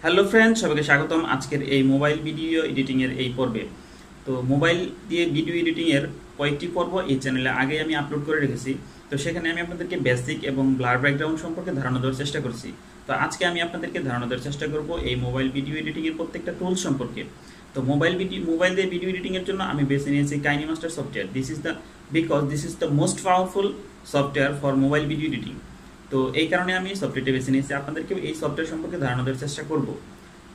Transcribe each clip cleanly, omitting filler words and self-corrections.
Hello friends, সবাইকে স্বাগতম আজকের এই মোবাইল ভিডিও এডিটিংয়ের এই পর্বে। তো মোবাইল দিয়ে ভিডিও এডিটিংয়ের কয়েকটি পর্ব এই চ্যানেলে আগে আমি আপলোড করে রেখেছি। তো সেখানে আমি আপনাদেরকে বেসিক এবং ব্লার ব্যাকগ্রাউন্ড সম্পর্কে ধারণা দেওয়ার চেষ্টা করছি। তো আজকে আমি আপনাদেরকে ধারণা দেওয়ার চেষ্টা করব এই মোবাইল ভিডিও এডিটিংয়ের প্রত্যেকটা টুলস সম্পর্কে। তো মোবাইল দিয়ে ভিডিও এডিটিংয়ের জন্য আমি বেছে নিয়েছি KineMaster software. This is the most powerful software for mobile video editing. তো এই কারণে আমি সফটওয়্যারটি বেছে নিয়েছি, আপনাদেরকে এই সফটওয়্যার সম্পর্কে ধারণা দেওয়ার চেষ্টা করব।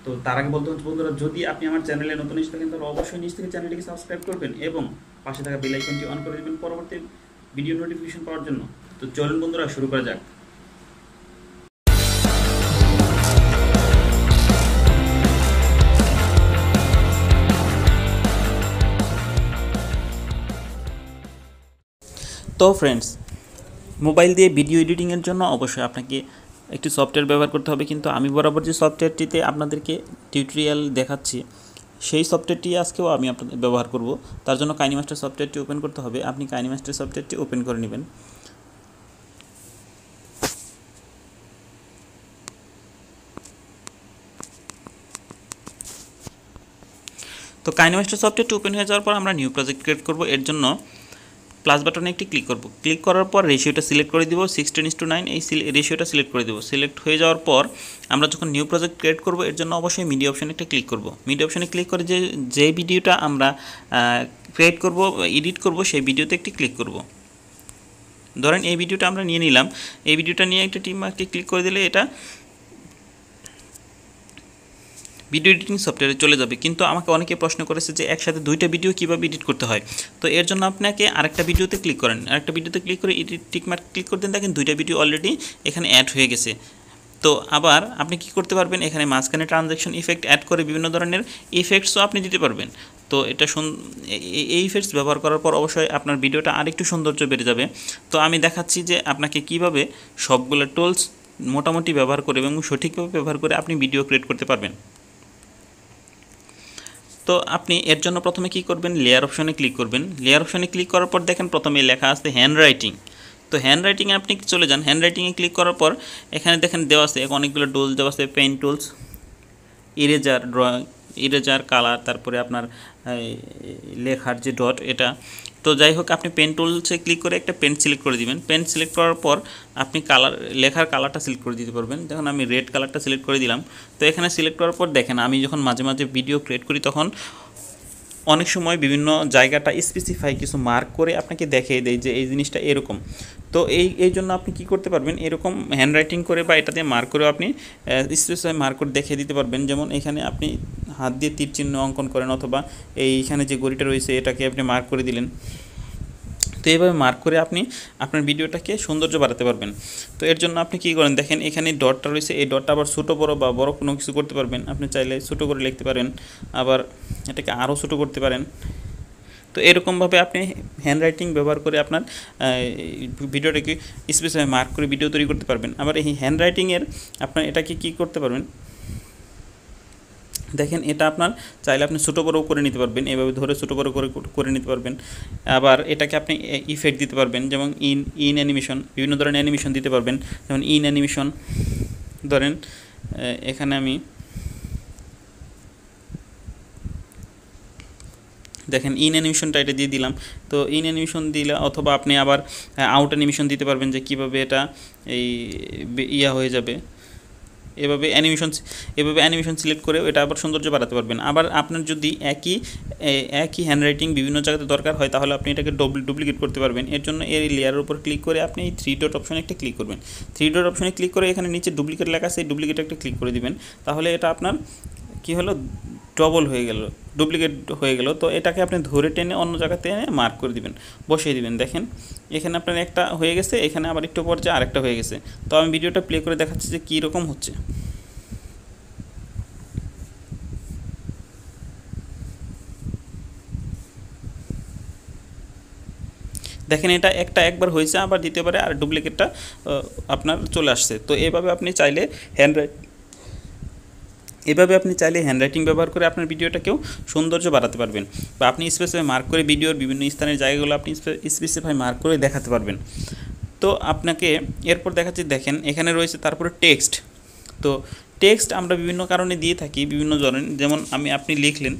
তো তার আগে বলতে হচ্ছে বন্ধুরা, যদি আপনি আমার চ্যানেলে নতুন এসে থাকেন তাহলে অবশ্যই নিচ থেকে চ্যানেলটিকে সাবস্ক্রাইব করবেন এবং পাশে থাকা বেল আইকনটি অন করে দেবেন পরবর্তী ভিডিও নোটিফিকেশন পাওয়ার জন্য। তো চলুন বন্ধুরা, শুরু করা যাক। তো ফ্রেন্ডস, মোবাইল দিয়ে ভিডিও এডিটিংয়ের জন্য অবশ্যই আপনাকে একটি সফটওয়্যার ব্যবহার করতে হবে, কিন্তু আমি বরাবর যে সফটওয়্যারটিতে আপনাদেরকে টিউটোরিয়াল দেখাচ্ছি সেই সফটওয়্যারটি আজকেও আমি আপনাদের ব্যবহার করব। তার জন্য কাইনিমাস্টার সফটওয়্যারটি ওপেন করতে হবে। আপনি কাইনিমাস্টার সফটওয়্যারটি ওপেন করে নেবেন। তো কাইনিমাস্টার সফটওয়্যারটি ওপেন হয়ে যাওয়ার পর আমরা নিউ প্রজেক্ট ক্রিয়েট করব। এর জন্য প্লাস বাটনে একটি ক্লিক করব। ক্লিক করার পর রেশিওটা সিলেক্ট করে দিব 16:9, এই রেশিওটা সিলেক্ট করে দেবো। সিলেক্ট হয়ে যাওয়ার পর আমরা যখন নিউ প্রজেক্ট ক্রিয়েট করব এর জন্য অবশ্যই মিডিয়া অপশানে একটা ক্লিক করব। মিডিয়া অপশানে ক্লিক করে যে ভিডিওটা আমরা ক্রিয়েট করব, এডিট করব, সেই ভিডিওতে একটি ক্লিক করব। ধরেন এই ভিডিওটা আমরা নিয়ে নিলাম। এই ভিডিওটা নিয়ে একটা টিম মার্কে ক্লিক করে দিলে এটা ভিডিও এডিটিং সফটওয়্যারে চলে যাবে। কিন্তু আমাকে অনেকে প্রশ্ন করেছে যে একসাথে দুইটা ভিডিও কীভাবে এডিট করতে হয়। তো এর জন্য আপনাকে আরেকটা ভিডিওতে ক্লিক করেন, আরেকটা ভিডিওতে ক্লিক করে এডিট টিক মার্ক ক্লিক করতে দেখেন দুইটা ভিডিও অলরেডি এখানে অ্যাড হয়ে গেছে। তো আবার আপনি কি করতে পারবেন, এখানে মাঝখানে ট্রানজ্যাকশন ইফেক্ট অ্যাড করে বিভিন্ন ধরনের ইফেক্টসও আপনি দিতে পারবেন। তো এটা এই ইফেক্টস ব্যবহার করার পর অবশ্যই আপনার ভিডিওটা আরেকটু সৌন্দর্য বেড়ে যাবে। তো আমি দেখাচ্ছি যে আপনাকে কিভাবে সবগুলো টুলস মোটামুটি ব্যবহার করে এবং সঠিকভাবে ব্যবহার করে আপনি ভিডিও ক্রিয়েট করতে পারবেন। তো আপনি এর জন্য প্রথমে কি করবেন, লেয়ার অপশনে ক্লিক করবেন। লেয়ার অপশনে ক্লিক করার পর দেখেন প্রথমে লেখা আছে হ্যান্ড রাইটিং। তো হ্যান্ড রাইটিংয়ে আপনি চলে যান। হ্যান্ড রাইটিংয়ে ক্লিক করার পর এখানে দেখেন দেওয়া আছে অনেকগুলো টুলস দেওয়া আছে, pen tools, eraser, eraser, colour, তারপরে আপনার লেখার যে ডট এটা। তো যাই হোক, আপনি পেন টুলসে ক্লিক করে একটা পেন সিলেক্ট করে দিবেন। পেন সিলেক্ট করার পর আপনি লেখার কালারটা সিলেক্ট করে দিতে পারবেন। দেখুন আমি রেড কালারটা সিলেক্ট করে দিলাম। তো এখানে সিলেক্ট করার পর দেখেন আমি যখন মাঝে মাঝে ভিডিও ক্রিয়েট করি তখন অনেক সময় বিভিন্ন জায়গাটা স্পেসিফাই কিছু মার্ক করে আপনাকে দেখিয়ে দেয় যে এই জিনিসটা এরকম। তো এই জন্য আপনি কি করতে পারবেন, এরকম হ্যান্ড রাইটিং করে বা এটাতে মার্ক করেও আপনি স্পেসিফাই মার্ক করে দেখিয়ে দিতে পারবেন। যেমন এখানে আপনি হাত দিয়ে তীর চিহ্ন অঙ্কন করেন, অথবা এইখানে যে গড়িটা রয়েছে এটাকে আপনি মার্ক করে দিলেন। তো এইভাবে মার্ক করে আপনি আপনার ভিডিওটাকে সৌন্দর্য বাড়াতে পারবেন। তো এর জন্য আপনি কী করেন, দেখেন এখানে ডটটা রয়েছে, এই ডটটা আবার ছোটো বড় বা বড় কোনো কিছু করতে পারবেন। আপনি চাইলে ছোটো করে লিখতে পারেন, আবার এটাকে আরও ছোটো করতে পারেন। তো এরকমভাবে আপনি হ্যান্ড রাইটিং ব্যবহার করে আপনার ভিডিওটাকে স্পেসিফাই মার্ক করে ভিডিও তৈরি করতে পারবেন। আবার এই হ্যান্ড রাইটিংয়ের আপনার এটাকে কী করতে পারবেন, দেখেন এটা আপনার চাইলে আপনি ছোটো বড়ো করে নিতে পারবেন, এভাবে ধরে ছোটো বড়ো করে নিতে পারবেন। আবার এটাকে আপনি ইফেক্ট দিতে পারবেন, যেমন ইন অ্যানিমেশন, বিভিন্ন ধরনের অ্যানিমেশন দিতে পারবেন। যেমন ইন অ্যানিমেশন ধরেন এখানে আমি দেখেন ইন অ্যানিমেশনটা এটা দিয়ে দিলাম। তো ইন অ্যানিমেশন দিলে, অথবা আপনি আবার আউট অ্যানিমেশন দিতে পারবেন, যে কীভাবে এটা এই হয়ে যাবে। এভাবে অ্যানিমেশন সিলেক্ট করে এটা আবার সৌন্দর্য বাড়াতে পারবেন। আবার আপনার যদি একই হ্যান্ডরাইটিং বিভিন্ন জায়গাতে দরকার হয় তাহলে আপনি এটাকে ডুপ্লিকেট করতে পারবেন। এর জন্য এই লেয়ারের উপর ক্লিক করে আপনি এই 3 ডট অপশনে একটা ক্লিক করবেন। 3 ডট অপশনে ক্লিক করে এখানে নিচে ডুপ্লিকেট লেখা আছে, এই ডুপ্লিকেট একটা ক্লিক করে দিবেন। তাহলে এটা আপনার কী হলো, ডবল হয়ে গেল, ডুপ্লিকেট হয়ে গেল। তো এটাকে আপনি ধরে টেনে অন্য জায়গাতে এনে মার্ক করে দিবেন, বসিয়ে দিবেন। দেখেন এখানে আপনার একটা হয়ে গেছে, এখানে আবার একটু পর্যায়ে আরেকটা হয়ে গেছে। তো আমি ভিডিওটা প্লে করে দেখাচ্ছি যে কী রকম হচ্ছে। দেখেন এটা একবার হয়েছে, আবার দ্বিতীয়বারে আর ডুপ্লিকেটটা আপনার চলে আসছে। তো এভাবে আপনি চাইলে হ্যান্ডরাইটিং ব্যবহার করে আপনার ভিডিওটাকেও সৌন্দর্য বাড়াতে পারবেন, বা আপনি স্পেসিফাই মার্ক করে ভিডিওর বিভিন্ন স্থানের জায়গাগুলো আপনি স্পেসিফাই মার্ক করে দেখাতে পারবেন। তো আপনাকে এরপর দেখাচ্ছি, দেখেন এখানে রয়েছে তারপরে টেক্সট। তো টেক্সট আমরা বিভিন্ন কারণে দিয়ে থাকি, বিভিন্ন ধরনের, যেমন আপনি লিখলেন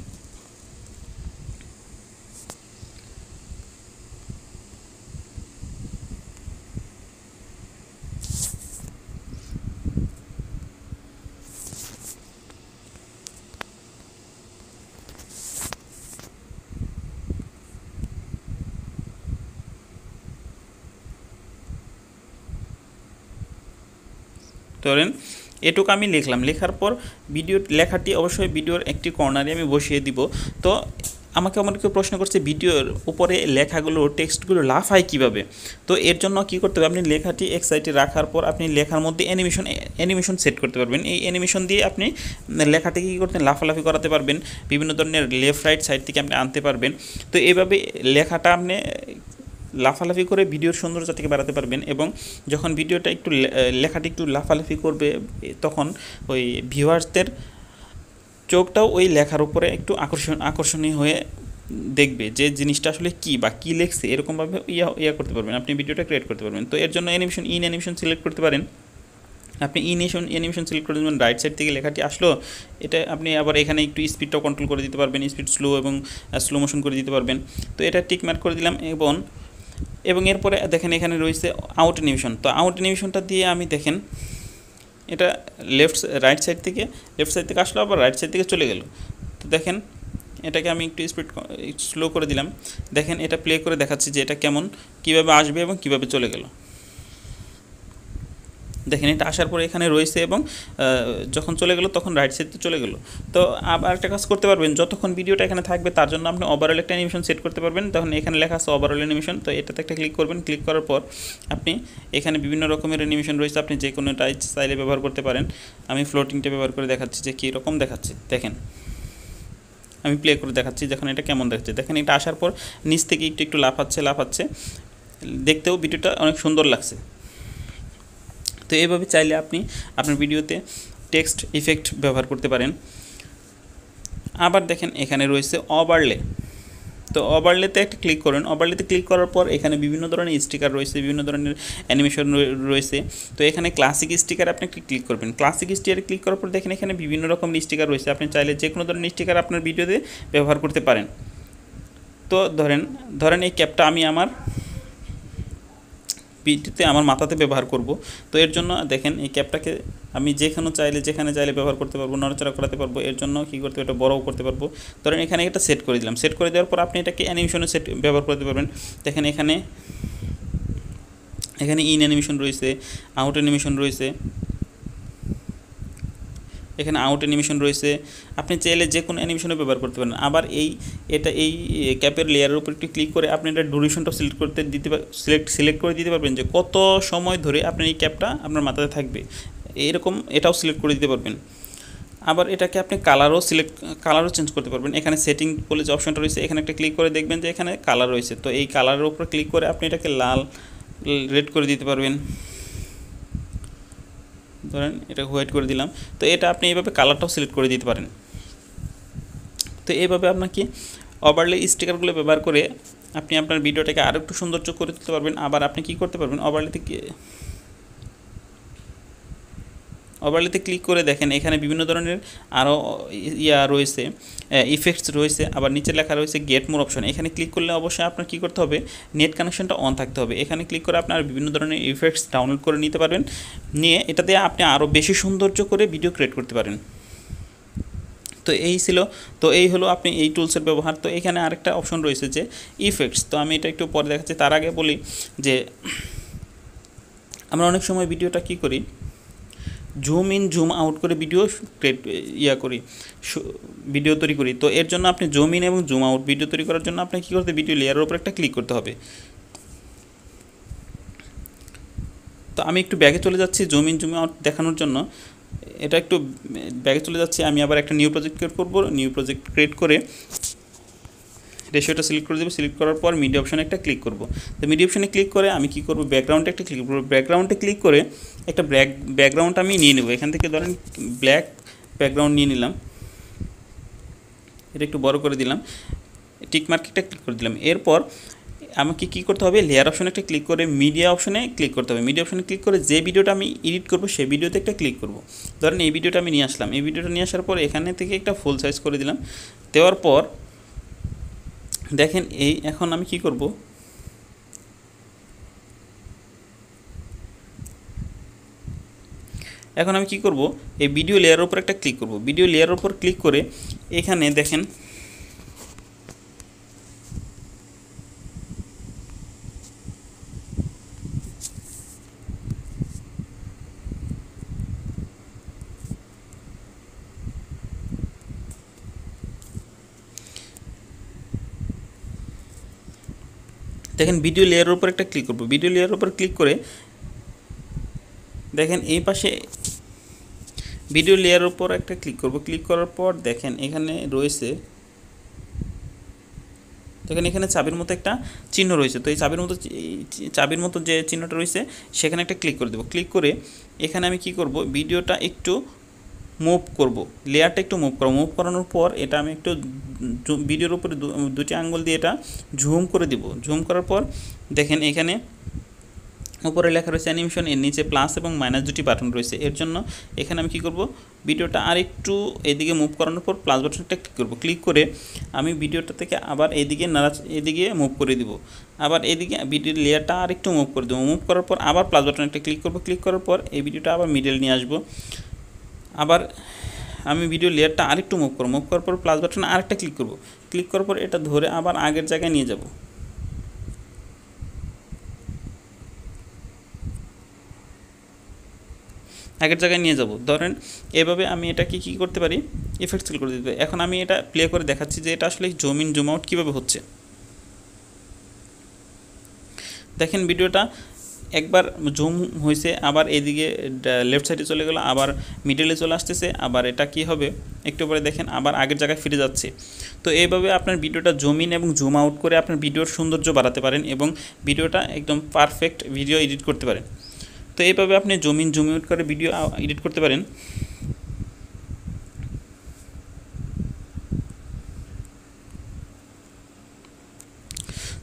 ধরেন এটুকু আমি লিখলাম, লেখার পর লেখাটি অবশ্যই ভিডিওর একটি কর্নারে আমি বসিয়ে দিব। তো আমাকে কেউ প্রশ্ন করছে ভিডিওর উপরে লেখাগুলো টেক্সটগুলো লাফায় কীভাবে। তো এর জন্য কী করতে হবে, আপনি লেখাটি এক সাইডে রাখার পর আপনি লেখার মধ্যে অ্যানিমেশন সেট করতে পারবেন। এই অ্যানিমেশন দিয়ে আপনি লেখাটিকে কী করতে লাফালাফি করাতে পারবেন, বিভিন্ন ধরনের লেফট রাইট সাইড থেকে আপনি আনতে পারবেন। তো এইভাবে লেখাটা আপনি লাফালাফি করে ভিডিওর সৌন্দর্য থেকে বাড়াতে পারবেন। এবং যখন ভিডিওটা লেখাটি একটু লাফালাফি করবে, তখন ওই ভিউয়ার্সদের চোখটাও ওই লেখার উপরে একটু আকর্ষণীয় হয়ে দেখবে যে জিনিসটা আসলে কী বা কী লেখছে, এরকমভাবে ইয়া করতে পারবেন, আপনি ভিডিওটা ক্রিয়েট করতে পারবেন। তো এর জন্য অ্যানিমেশন সিলেক্ট করতে পারেন। আপনি অ্যানিমেশন সিলেক্ট করে দেবেন, রাইট সাইড থেকে লেখাটি আসলো, এটা আপনি আবার এখানে একটু স্পিডটাও কন্ট্রোল করে দিতে পারবেন, স্পিড স্লো এবং স্লো মোশন করে দিতে পারবেন। তো এটা টিক মার্ক করে দিলাম। এবং এরপরে দেখেন এখানে রয়েছে আউট অ্যানিমেশন। তো আউট অ্যানিমেশনটা দিয়ে আমি দেখেন এটা লেফট সাইড থেকে আসলো, আবার রাইট সাইড থেকে চলে গেল। তো দেখেন এটাকে আমি একটু স্পিড স্লো করে দিলাম, দেখেন এটা প্লে করে দেখাচ্ছি যে এটা কীভাবে আসবে এবং কীভাবে চলে গেল। দেখেন এটা আসার পরে এখানে রয়েছে এবং যখন চলে গেল তখন রাইট সাইডে চলে গেল। তো আবার একটা কাজ করতে পারবেন, যতক্ষণ ভিডিওটা এখানে থাকবে তার জন্য আপনি ওভারঅল একটা অ্যানিমেশন সেট করতে পারবেন। তখন এখানে লেখা আছে ওভারঅল অ্যানিমেশন, তো এটাতে একটা ক্লিক করবেন। ক্লিক করার পর আপনি এখানে বিভিন্ন রকমের অ্যানিমেশন রয়েছে, আপনি যে কোনোটাই চাইলে ব্যবহার করতে পারেন। আমি ফ্লোটিংটা ব্যবহার করে দেখাচ্ছি যে কীরকম দেখাচ্ছে। দেখেন আমি প্লে করে দেখাচ্ছি যখন এটা কেমন দেখাচ্ছে। দেখেন এটা আসার পর নিচ থেকে একটু লাফাচ্ছে, দেখতেও ভিডিওটা অনেক সুন্দর লাগছে। তো এইভাবে চাইলে আপনি আপনার ভিডিওতে টেক্সট ইফেক্ট ব্যবহার করতে পারেন। আবার দেখেন এখানে রয়েছে ওভারলে। তো ওভারলেতে একটা ক্লিক করুন। ওভারলেতে ক্লিক করার পর এখানে বিভিন্ন ধরনের স্টিকার রয়েছে, বিভিন্ন ধরনের অ্যানিমেশন রয়েছে। তো এখানে ক্লাসিক স্টিকার আপনি ক্লিক করবেন। ক্লাসিক স্টিকারে ক্লিক করার পর দেখেন এখানে বিভিন্ন রকমের স্টিকার রয়েছে, আপনি চাইলে যে কোনো ধরনের স্টিকার আপনার ভিডিওতে ব্যবহার করতে পারেন। তো ধরেন এই ক্যাপটা আমি আমার ভিডিওতে আমার মাথাতে ব্যবহার করব। তো এর জন্য দেখেন এই ক্যাপটাকে আমি যেখানে চাইলে ব্যবহার করতে পারবো, নড়াচড়া করাতে পারবো। এর জন্য কী করতে হবে, এটা বড়ও করতে পারবো। ধরেন এখানে এটা সেট করে দিলাম। সেট করে দেওয়ার পর আপনি এটাকে অ্যানিমেশনে ব্যবহার করতে পারবেন। দেখেন এখানে ইন অ্যানিমেশন রয়েছে, আউট অ্যানিমেশন রয়েছে, এখানে আউট অ্যানিমেশন রয়েছে। আপনি চাইলে যে কোনো অ্যানিমেশনে ব্যবহার করতে পারেন। আবার এই ক্যাপের লেয়ারের উপর একটু ক্লিক করে আপনি এটা ডিউরেশনটা সিলেক্ট করে দিতে পারবেন যে কত সময় ধরে আপনার এই ক্যাপটা আপনার মাথাতে থাকবে, এরকম এটাও সিলেক্ট করে দিতে পারবেন। আবার এটাকে আপনি কালারও চেঞ্জ করতে পারবেন। এখানে সেটিং বলে যে অপশনটা রয়েছে, এখানে একটা ক্লিক করে দেখবেন যে এখানে কালার রয়েছে। তো এই কালারের উপর ক্লিক করে আপনি এটাকে রেড করে দিতে পারবেন। ধরেন এটা হোয়াইট করে দিলাম। তো এটা আপনি এইভাবে কালারটাও সিলেক্ট করে দিতে পারেন। তো এইভাবে আপনাকে ওভারলে স্টিকারগুলো ব্যবহার করে আপনি আপনার ভিডিওটাকে আরও একটু সৌন্দর্য করে তুলতে পারবেন। আবার আপনি কি করতে পারবেন, ওভারলেতে ক্লিক করে দেখেন এখানে বিভিন্ন ধরনের আরও রয়েছে, ইফেক্টস রয়েছে। আবার নিচে লেখা রয়েছে গেট মোর অপশন। এখানে ক্লিক করলে অবশ্যই আপনার কী করতে হবে, নেট কানেকশনটা অন থাকতে হবে। এখানে ক্লিক করে আপনার বিভিন্ন ধরনের ইফেক্টস ডাউনলোড করে নিতে পারবেন, নিয়ে এটাতে আপনি আরও বেশি সৌন্দর্য করে ভিডিও ক্রিয়েট করতে পারেন। তো এই হলো আপনি এই টুলসের ব্যবহার। তো এখানে আরেকটা অপশন রয়েছে যে ইফেক্টস। তো আমি এটা একটু পরে দেখাচ্ছি। তার আগে বলি যে আমরা অনেক সময় ভিডিওটা কী করি, জুম ইন জুম আউট করে ভিডিও তৈরি করি। তো এর জন্য আপনি জুম ইন এবং জুম আউট ভিডিও তৈরি করার জন্য আপনি কী করতে, ভিডিও লেয়ারের উপর একটা ক্লিক করতে হবে। তো আমি একটু ব্যাগে চলে যাচ্ছি জুম ইন জুম আউট দেখানোর জন্য। এটা একটু ব্যাগে চলে যাচ্ছি। আমি আবার একটা নিউ প্রজেক্ট ক্রিয়েট করব। নিউ প্রজেক্ট ক্রিয়েট করে রেশিওটা সিলেক্ট করে দেবো। সিলেক্ট করার পর মিডিয়া অপশানে একটা ক্লিক করব। তো মিডিয়া অপশানে ক্লিক করে আমি কী করব, ব্যাকগ্রাউন্ডে একটা ক্লিক করব। ব্যাকগ্রাউন্ডে ক্লিক করে একটা ব্যাকগ্রাউন্ড আমি নিয়ে নেব। এখান থেকে ধরেন ব্ল্যাক ব্যাকগ্রাউন্ড নিয়ে নিলাম, এটা একটু বড় করে দিলাম, টিক মার্কেটটা ক্লিক করে দিলাম। এরপর আমাকে কী করতে হবে, লেয়ার অপশনে একটা ক্লিক করে মিডিয়া অপশনে ক্লিক করতে হবে। মিডিয়া অপশনে ক্লিক করে যে ভিডিওটা আমি এডিট করবো সেই ভিডিওতে একটা ক্লিক করব। ধরেন এই ভিডিওটা আমি নিয়ে আসলাম, এই ভিডিওটা নিয়ে আসার পর এখানে থেকে একটা ফুল সাইজ করে দিলাম। দেওয়ার পর দেখেন এখন আমি কি করব, এখন আমি কি করব, এই ভিডিও লেয়ারের উপর একটা ক্লিক করব। ভিডিও লেয়ারের উপর ক্লিক করে এখানে দেখেন ভিডিও লেয়ারের উপর একটা ক্লিক করব। ভিডিও লেয়ারের উপর ক্লিক করে দেখেন এই পাশে ভিডিও লেয়ারের উপর একটা ক্লিক করব। ক্লিক করার পর দেখেন এখানে রয়েছে, দেখেন এখানে চাবির মতো একটা চিহ্ন রয়েছে। তো এই চাবির মতো যে চিহ্নটা রয়েছে সেখানে একটা ক্লিক করে দেবো। ক্লিক করে এখানে আমি কি করব, ভিডিওটা একটু মুভ করব, লেয়ারটা একটু মুভ করব। মুভ করানোর পর এটা আমি একটু ভিডিওর উপরে দুটি আঙ্গুল দিয়ে এটা ঝুম করে দিব। ঝুম করার পর দেখেন এখানে উপরে লেখা রয়েছে অ্যানিমেশন, এর নিচে প্লাস এবং মাইনাস দুটি বাটন রয়েছে। এর জন্য এখানে আমি কি করব, ভিডিওটা আর একটু এদিকে মুভ করানোর পর প্লাস বাটনটা ক্লিক করব। ক্লিক করে আমি ভিডিওটা থেকে আবার এদিকে মুভ করে দিব। আবার এদিকে ভিডিওর লেয়ারটা আর একটু মুভ করে দেবো। মুভ করার পর আবার প্লাস বাটন একটা ক্লিক করব। ক্লিক করার পর এই ভিডিওটা আবার মিডল নিয়ে আসবো। আবার আমি ভিডিও লেয়ারটা আরেকটু মুভ করব। মুভ করার পর প্লাস বাটনে আরেকটা ক্লিক করব। ক্লিক করার পর এটা ধরে আবার আগের জায়গায় নিয়ে যাব। আগের জায়গায় নিয়ে যাব। ধরেন এভাবে আমি এটাকে কী করতে পারি, ইফেক্টস করে দিতে পারি। এখন আমি এটা প্লে করে দেখাচ্ছি যে এটা আসলে জুম ইন জুম আউট কীভাবে হচ্ছে। দেখেন ভিডিওটা একবার জুম হয়েছে, আবার এদিকে লেফট সাইডে চলে গেল, আবার মিডলে চলে আসতেছে, আবার এটা কি হবে একটু পরে দেখেন আবার আগের জায়গায় ফিরে যাচ্ছে। তো এইভাবে আপনার ভিডিওটা জুম ইন এবং জুম আউট করে আপনার ভিডিওর সৌন্দর্য বাড়াতে পারেন এবং ভিডিওটা একদম পারফেক্ট ভিডিও এডিট করতে পারেন। তো এইভাবে আপনি জুম ইন জুম আউট করে ভিডিও এডিট করতে পারেন।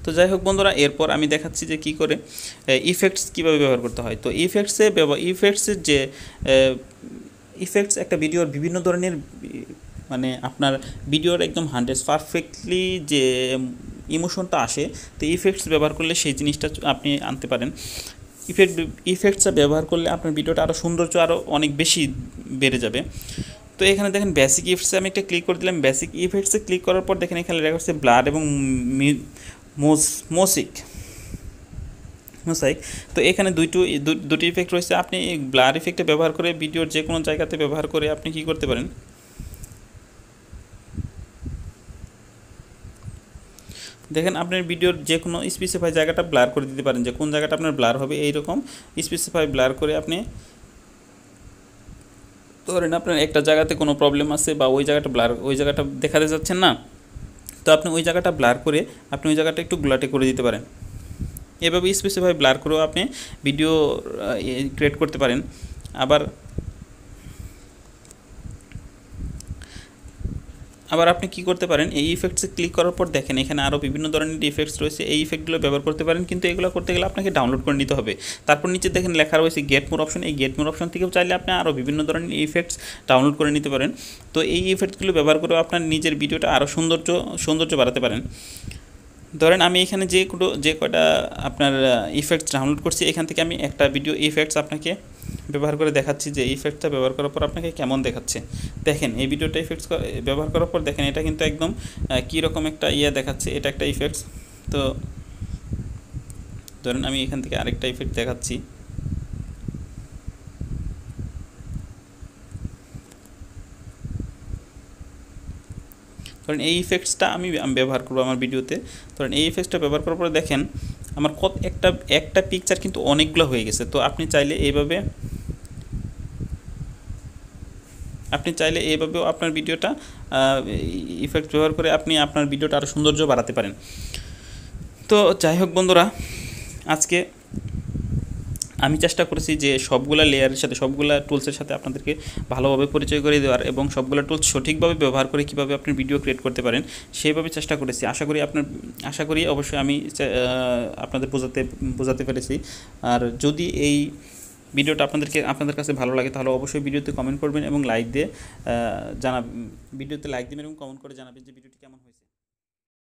তো যাই হোক বন্ধুরা, এরপর আমি দেখাচ্ছি যে কী করে ইফেক্টস কীভাবে ব্যবহার করতে হয়। তো ইফেক্টসের যে ইফেক্টস একটা ভিডিওর বিভিন্ন ধরনের মানে আপনার ভিডিওর একদম 100% যে ইমোশনটা আসে, তো ইফেক্টস ব্যবহার করলে সেই জিনিসটা আপনি আনতে পারেন। ইফেক্টসটা ব্যবহার করলে আপনার ভিডিওটা আরও সৌন্দর্য আরও অনেক বেশি বেড়ে যাবে। তো এখানে দেখেন বেসিক ইফেক্টসে আমি একটা ক্লিক করে দিলাম। বেসিক ইফেক্টসে ক্লিক করার পর দেখেন এখানে লেখা হচ্ছে ব্লার এবং মোসাইক। তো এখানে দুটি ইফেক্ট রয়েছে। আপনি ব্লার ইফেক্টে ব্যবহার করে ভিডিওর যে কোনো জায়গাতে ব্যবহার করে আপনি কি করতে পারেন, দেখেন আপনার ভিডিওর যে কোনো স্পেসিফাই জায়গাটা ব্লার করে দিতে পারেন, যে কোন জায়গাটা আপনার ব্লার হবে এইরকম স্পেসিফাই ব্লার করে আপনি ধরেন আপনার একটা জায়গাতে কোনো প্রবলেম আছে বা ওই জায়গাটা দেখাতে যাচ্ছেন না, তো আপনি ওই জায়গাটা ব্লার করে আপনি ওই জায়গাটা একটু গ্লাটে করে দিতে পারেন। এভাবে স্পেসিফাই ব্লার করেও আপনি ভিডিও ক্রিয়েট করতে পারেন। আবার আপনি কি করতে পারেন, এই ইফেক্টসে ক্লিক করার পর দেখেন এখানে আরও বিভিন্ন ধরনের ইফেক্টস রয়েছে। এই ইফেক্টগুলো ব্যবহার করতে পারেন, কিন্তু এগুলো করতে গেলে আপনাকে ডাউনলোড করে নিতে হবে। তারপর নিচে দেখেন লেখা রয়েছে গেট মোর অপশন। এই গেট মোর অপশন থেকেও চাইলে আপনি আরও বিভিন্ন ধরনের ইফেক্টস ডাউনলোড করে নিতে পারেন। তো এই ইফেক্টসগুলো ব্যবহার করেও আপনার নিজের ভিডিওটা আরও সৌন্দর্য বাড়াতে পারেন। ধরেন আমি এখানে যে কয়টা আপনার ইফেক্টস ডাউনলোড করছি, এখান থেকে আমি একটা ভিডিও ইফেক্টস আপনাকে ব্যবহার করে দেখাচ্ছি যে ইফেক্টটা ব্যবহার করার পর আপনাকে কেমন দেখাচ্ছে। দেখেন এই ভিডিওটা ইফেক্টস ব্যবহার করার পর দেখেন এটা কিন্তু একদম কীরকম একটা দেখাচ্ছে। এটা একটা ইফেক্টস। তো ধরেন আমি এখান থেকে আরেকটা ইফেক্ট দেখাচ্ছি। ধরেন এই ইফেক্টসটা আমি ব্যবহার করবো আমার ভিডিওতে। ধরেন এই ইফেক্টসটা ব্যবহার করার পরে দেখেন আমার একটা পিকচার কিন্তু অনেকগুলো হয়ে গেছে। তো আপনি চাইলে এইভাবেও আপনার ভিডিওটা ইফেক্ট ব্যবহার করে আপনি আপনার ভিডিওটা আরও সৌন্দর্য বাড়াতে পারেন। তো যাই হোক বন্ধুরা, আজকে আমি চেষ্টা করেছি যে সবগুলা লেয়ারের সাথে সবগুলা টুলসের সাথে আপনাদেরকে ভালোভাবে পরিচয় করে দেওয়ার এবং সবগুলো টুলস সঠিকভাবে ব্যবহার করে কীভাবে আপনি ভিডিও ক্রিয়েট করতে পারেন সেইভাবে চেষ্টা করেছি। আশা করি অবশ্যই আমি আপনাদের বোঝাতে পেরেছি। আর যদি এই ভিডিওটা আপনাদের কাছে ভালো লাগে তাহলে অবশ্যই ভিডিওতে কমেন্ট করবেন এবং ভিডিওতে লাইক দিবেন এবং কমেন্ট করে জানাবেন যে ভিডিওটি কেমন হয়েছে।